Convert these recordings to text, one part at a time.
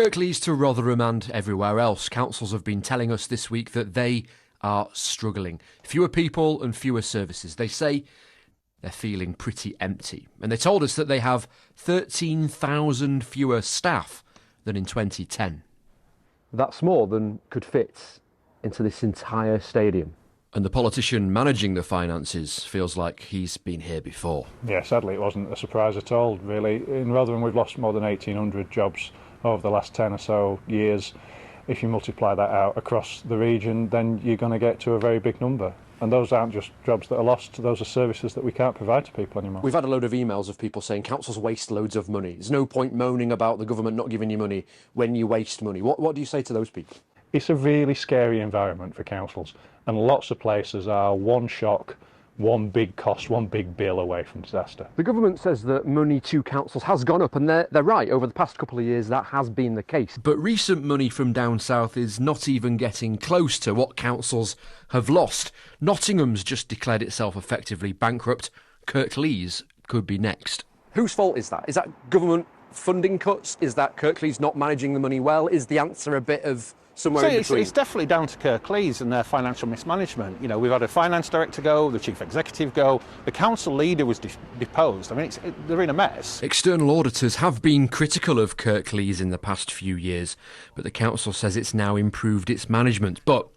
Kirklees to Rotherham and everywhere else, councils have been telling us this week that they are struggling. Fewer people and fewer services. They say they're feeling pretty empty. And they told us that they have 13,000 fewer staff than in 2010. That's more than could fit into this entire stadium. And the politician managing the finances feels like he's been here before. Yeah, sadly it wasn't a surprise at all, really. In Rotherham we've lost more than 1,800 jobs over the last 10 or so years. If you multiply that out across the region, then you're going to get to a very big number. And those aren't just jobs that are lost, those are services that we can't provide to people anymore. We've had a load of emails of people saying councils waste loads of money. There's no point moaning about the government not giving you money when you waste money. What do you say to those people? It's a really scary environment for councils, and lots of places are one shock, one big cost, one big bill away from disaster. The government says that money to councils has gone up, and they're right. Over the past couple of years, that has been the case. But recent money from down south is not even getting close to what councils have lost. Nottingham's just declared itself effectively bankrupt. Kirklees could be next. Whose fault is that? Is that government funding cuts? Is that Kirklees not managing the money well? Is the answer a bit of somewhere in between? It's definitely down to Kirklees and their financial mismanagement. You know, we've had a finance director go, the chief executive go, the council leader was deposed. I mean, they're in a mess. External auditors have been critical of Kirklees in the past few years, but the council says it's now improved its management. But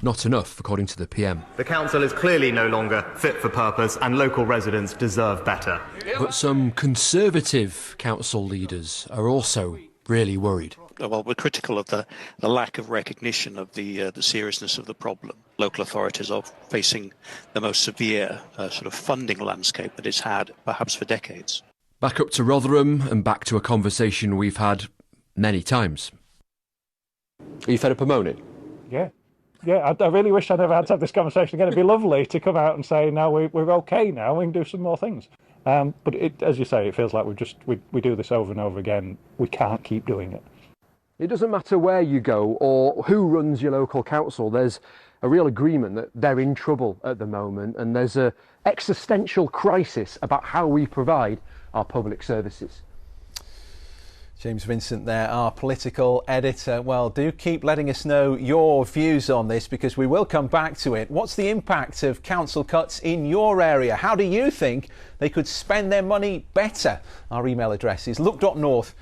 not enough, according to the PM. The council is clearly no longer fit for purpose and local residents deserve better. But some Conservative council leaders are also really worried. Well, we're critical of the lack of recognition of the seriousness of the problem. Local authorities are facing the most severe sort of funding landscape that it's had perhaps for decades. Back up to Rotherham and back to a conversation we've had many times. Are you fed up of moaning? Yeah, I really wish I never had to have this conversation again. It'd be lovely to come out and say, no, we're okay now, we can do some more things. But as you say, it feels like we do this over and over again. We can't keep doing it. It doesn't matter where you go or who runs your local council. There's a real agreement that they're in trouble at the moment, and there's an existential crisis about how we provide our public services. James Vincent there, our political editor. Well, do keep letting us know your views on this, because we will come back to it. What's the impact of council cuts in your area? How do you think they could spend their money better? Our email address is look.north@